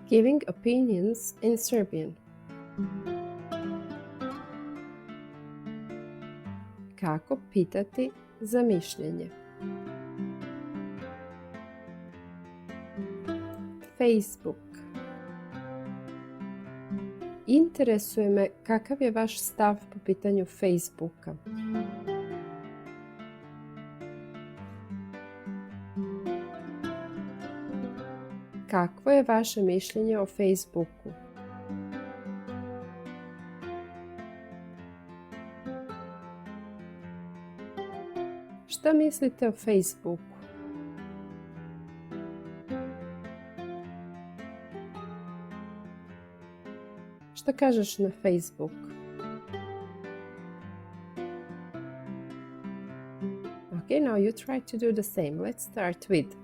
Giving opinions in Serbian. Kako pitati za mišljenje. Facebook. Interesuje me kakav je vaš stav po pitanju Facebooka. Kakvo je vaše mišljenje o Facebooku? Šta mislite o Facebooku? Šta kažeš na Facebook? Okay, now you try to do the same. Let's start with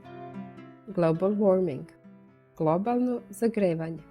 global warming. Globalno zagrevanje.